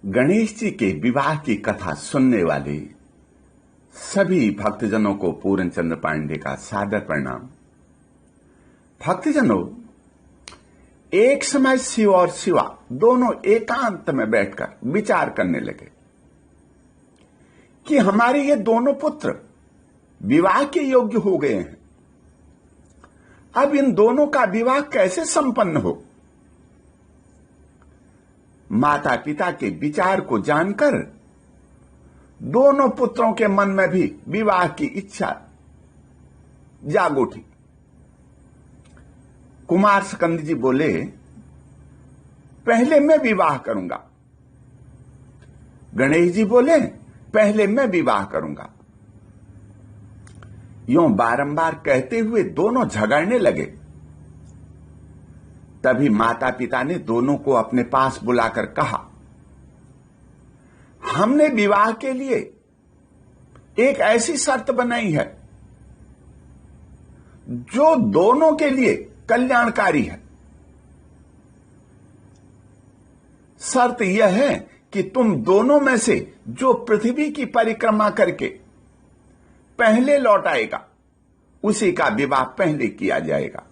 गणेश जी के विवाह की कथा सुनने वाले सभी भक्तजनों को पूर्णचंद्र पांडे का सादर प्रणाम। भक्तजनों, एक समय शिव और शिवा दोनों एकांत में बैठकर विचार करने लगे कि हमारे ये दोनों पुत्र विवाह के योग्य हो गए हैं। अब इन दोनों का विवाह कैसे संपन्न हो। माता पिता के विचार को जानकर दोनों पुत्रों के मन में भी विवाह की इच्छा जाग उठी। कुमार स्कंद जी बोले, पहले मैं विवाह करूंगा। गणेश जी बोले, पहले मैं विवाह करूंगा। यूं बारंबार कहते हुए दोनों झगड़ने लगे। तभी माता पिता ने दोनों को अपने पास बुलाकर कहा, हमने विवाह के लिए एक ऐसी शर्त बनाई है जो दोनों के लिए कल्याणकारी है। शर्त यह है कि तुम दोनों में से जो पृथ्वी की परिक्रमा करके पहले लौट आएगा उसी का विवाह पहले किया जाएगा।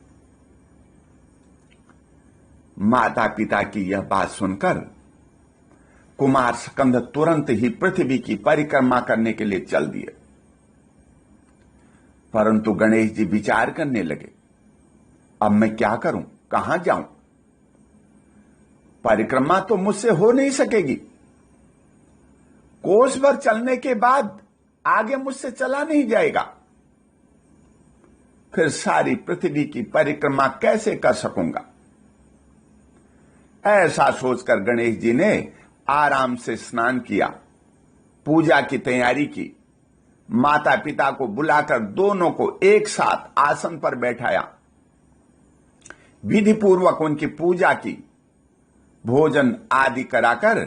माता पिता की यह बात सुनकर कुमार स्कंद तुरंत ही पृथ्वी की परिक्रमा करने के लिए चल दिए। परंतु गणेश जी विचार करने लगे, अब मैं क्या करूं, कहां जाऊं। परिक्रमा तो मुझसे हो नहीं सकेगी। कोस भर चलने के बाद आगे मुझसे चला नहीं जाएगा। फिर सारी पृथ्वी की परिक्रमा कैसे कर सकूंगा। ऐसा सोचकर गणेश जी ने आराम से स्नान किया, पूजा की तैयारी की, माता पिता को बुलाकर दोनों को एक साथ आसन पर बैठाया, विधि पूर्वक उनकी पूजा की, भोजन आदि कराकर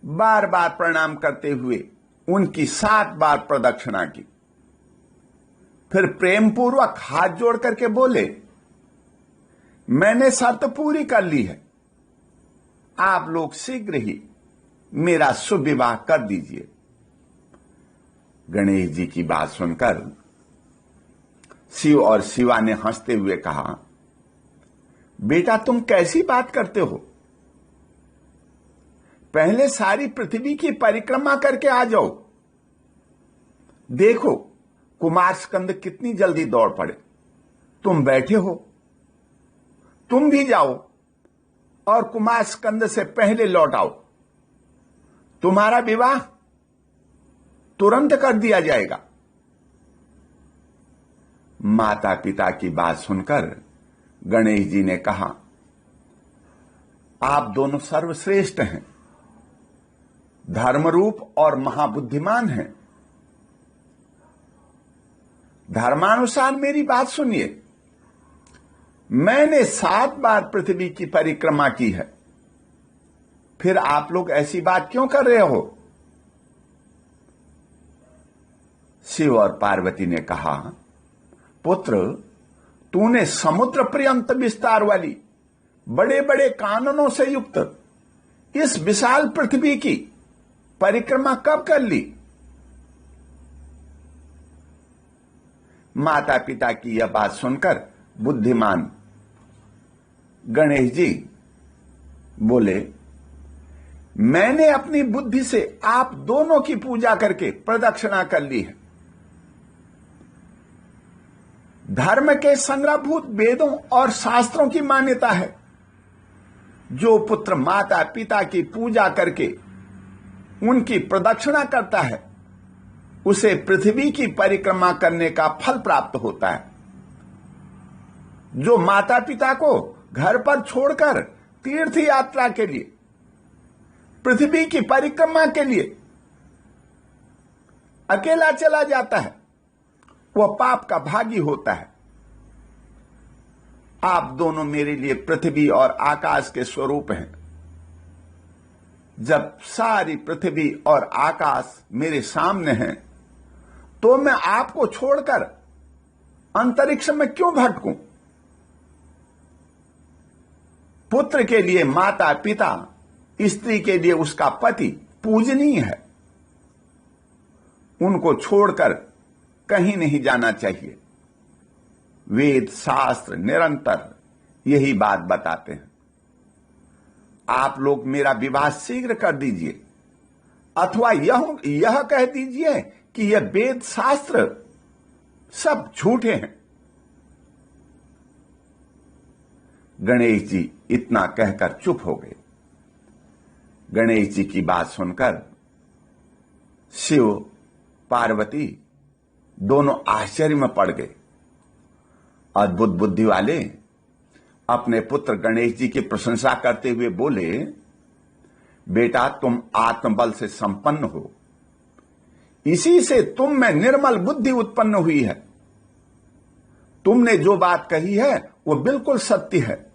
बार बार प्रणाम करते हुए उनकी 7 बार प्रदक्षिणा की। फिर प्रेम पूर्वक हाथ जोड़ करके बोले, मैंने शर्त पूरी कर ली है, आप लोग शीघ्र ही मेरा शुभ विवाह कर दीजिए। गणेश जी की बात सुनकर शिव और शिवा ने हंसते हुए कहा, बेटा तुम कैसी बात करते हो। पहले सारी पृथ्वी की परिक्रमा करके आ जाओ। देखो कुमार स्कंद कितनी जल्दी दौड़ पड़े। तुम बैठे हो, तुम भी जाओ और कुमार स्कंद से पहले लौट आओ। तुम्हारा विवाह तुरंत कर दिया जाएगा। माता पिता की बात सुनकर गणेश जी ने कहा, आप दोनों सर्वश्रेष्ठ हैं, धर्मरूप और महाबुद्धिमान हैं। धर्मानुसार मेरी बात सुनिए। मैंने 7 बार पृथ्वी की परिक्रमा की है, फिर आप लोग ऐसी बात क्यों कर रहे हो। शिव और पार्वती ने कहा, पुत्र तूने समुद्र पर्यंत विस्तार वाली बड़े बड़े काननों से युक्त इस विशाल पृथ्वी की परिक्रमा कब कर ली। माता पिता की यह बात सुनकर बुद्धिमान गणेश जी बोले, मैंने अपनी बुद्धि से आप दोनों की पूजा करके प्रदक्षिणा कर ली है। धर्म के संग्रहभूत वेदों और शास्त्रों की मान्यता है, जो पुत्र माता पिता की पूजा करके उनकी प्रदक्षिणा करता है उसे पृथ्वी की परिक्रमा करने का फल प्राप्त होता है। जो माता पिता को घर पर छोड़कर तीर्थ यात्रा के लिए, पृथ्वी की परिक्रमा के लिए अकेला चला जाता है, वह पाप का भागी होता है। आप दोनों मेरे लिए पृथ्वी और आकाश के स्वरूप हैं। जब सारी पृथ्वी और आकाश मेरे सामने हैं, तो मैं आपको छोड़कर अंतरिक्ष में क्यों भटकूं। पुत्र के लिए माता पिता स्त्री के लिए उसका पति पूजनीय है, उनको छोड़कर कहीं नहीं जाना चाहिए। वेद शास्त्र निरंतर यही बात बताते हैं। आप लोग मेरा विवाह शीघ्र कर दीजिए, अथवा यह कह दीजिए कि यह वेद शास्त्र सब झूठे हैं। गणेश जी इतना कहकर चुप हो गए। गणेश जी की बात सुनकर शिव पार्वती दोनों आश्चर्य में पड़ गए। अद्भुत बुद्धि वाले अपने पुत्र गणेश जी की प्रशंसा करते हुए बोले, बेटा तुम आत्मबल से संपन्न हो, इसी से तुम में निर्मल बुद्धि उत्पन्न हुई है। तुमने जो बात कही है वो बिल्कुल सत्य है।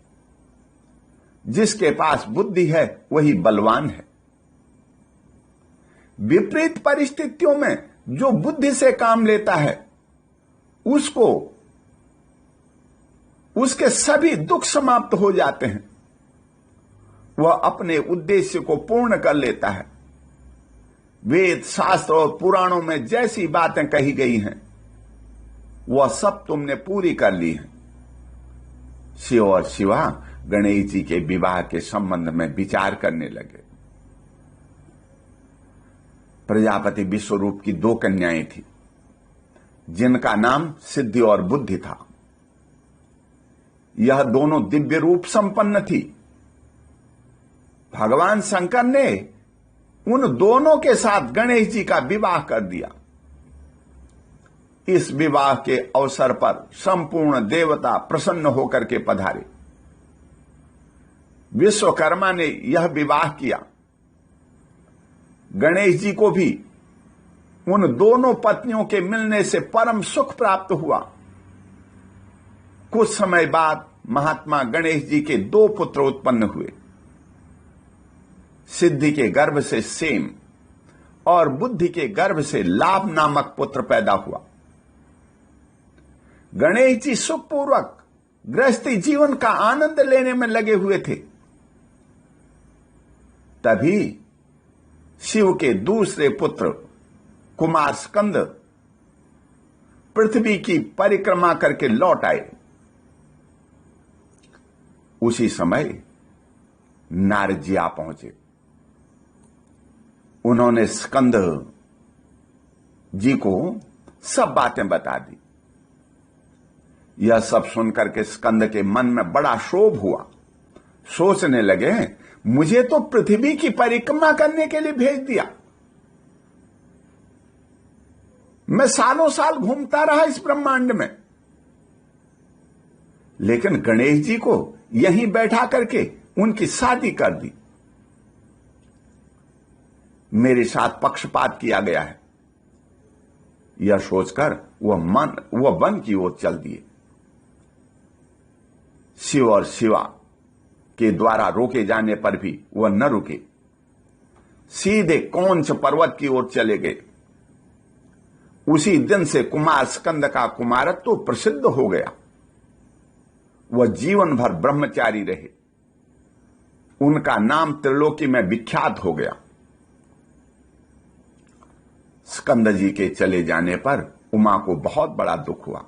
जिसके पास बुद्धि है वही बलवान है। विपरीत परिस्थितियों में जो बुद्धि से काम लेता है उसको उसके सभी दुख समाप्त हो जाते हैं। वह अपने उद्देश्य को पूर्ण कर लेता है। वेद शास्त्र और पुराणों में जैसी बातें कही गई हैं वह सब तुमने पूरी कर ली हैं। शिव और शिवा गणेश जी के विवाह के संबंध में विचार करने लगे। प्रजापति विश्वरूप की 2 कन्याएं थी जिनका नाम सिद्धि और बुद्धि था। यह दोनों दिव्य रूप संपन्न थी। भगवान शंकर ने उन दोनों के साथ गणेश जी का विवाह कर दिया। इस विवाह के अवसर पर संपूर्ण देवता प्रसन्न होकर के पधारे। विश्वकर्मा ने यह विवाह किया। गणेश जी को भी उन दोनों पत्नियों के मिलने से परम सुख प्राप्त हुआ। कुछ समय बाद महात्मा गणेश जी के 2 पुत्र उत्पन्न हुए। सिद्धि के गर्भ से सेम और बुद्धि के गर्भ से लाभ नामक पुत्र पैदा हुआ। गणेश जी सुखपूर्वक गृहस्थी जीवन का आनंद लेने में लगे हुए थे। तभी शिव के दूसरे पुत्र कुमार स्कंद पृथ्वी की परिक्रमा करके लौट आए। उसी समय नारद जी आ पहुंचे। उन्होंने स्कंद जी को सब बातें बता दी। यह सब सुनकर के स्कंद के मन में बड़ा क्षोभ हुआ। सोचने लगे, मुझे तो पृथ्वी की परिक्रमा करने के लिए भेज दिया। मैं सालों साल घूमता रहा इस ब्रह्मांड में, लेकिन गणेश जी को यहीं बैठा करके उनकी शादी कर दी। मेरे साथ पक्षपात किया गया है। यह सोचकर वह वन की ओर चल दिए। शिव और शिवा के द्वारा रोके जाने पर भी वह न रुके, सीधे कौंच पर्वत की ओर चले गए। उसी दिन से कुमार स्कंद का कुमारत्व तो प्रसिद्ध हो गया। वह जीवन भर ब्रह्मचारी रहे। उनका नाम त्रिलोकी में विख्यात हो गया। स्कंद जी के चले जाने पर उमा को बहुत बड़ा दुख हुआ।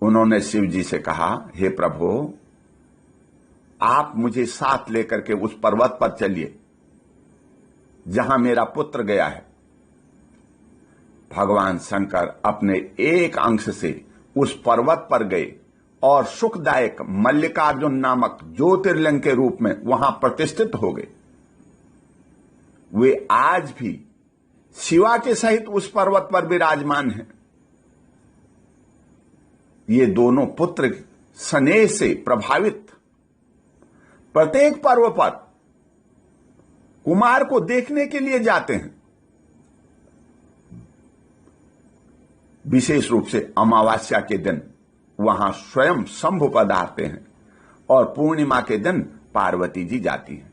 उन्होंने शिव जी से कहा, हे प्रभु, आप मुझे साथ लेकर के उस पर्वत पर चलिए जहां मेरा पुत्र गया है। भगवान शंकर अपने एक अंश से उस पर्वत पर गए और सुखदायक मल्लिकार्जुन नामक ज्योतिर्लिंग के रूप में वहां प्रतिष्ठित हो गए। वे आज भी शिवा के सहित उस पर्वत पर विराजमान हैं। ये दोनों पुत्र स्नेह से प्रभावित प्रत्येक पर्व पर कुमार को देखने के लिए जाते हैं। विशेष रूप से अमावस्या के दिन वहां स्वयं शंभु पधारते हैं और पूर्णिमा के दिन पार्वती जी जाती हैं।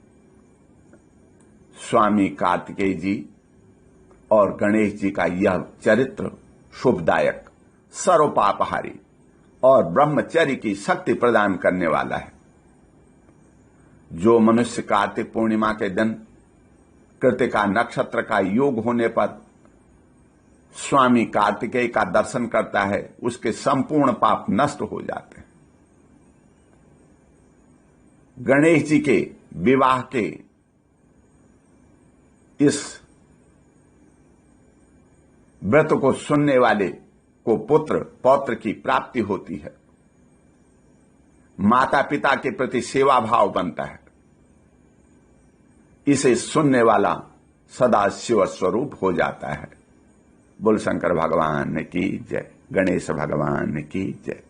स्वामी कार्तिकेय जी और गणेश जी का यह चरित्र शुभदायक, सर्वपापहारी और ब्रह्मचर्य की शक्ति प्रदान करने वाला है। जो मनुष्य कार्तिक पूर्णिमा के दिन कृतिका नक्षत्र का योग होने पर स्वामी कार्तिकेय का दर्शन करता है, उसके संपूर्ण पाप नष्ट हो जाते हैं। गणेश जी के विवाह के इस व्रत को सुनने वाले को पुत्र पौत्र की प्राप्ति होती है, माता पिता के प्रति सेवा भाव बनता है। इसे सुनने वाला सदा शिव स्वरूप हो जाता है। बोल शंकर भगवान की जय, गणेश भगवान की जय।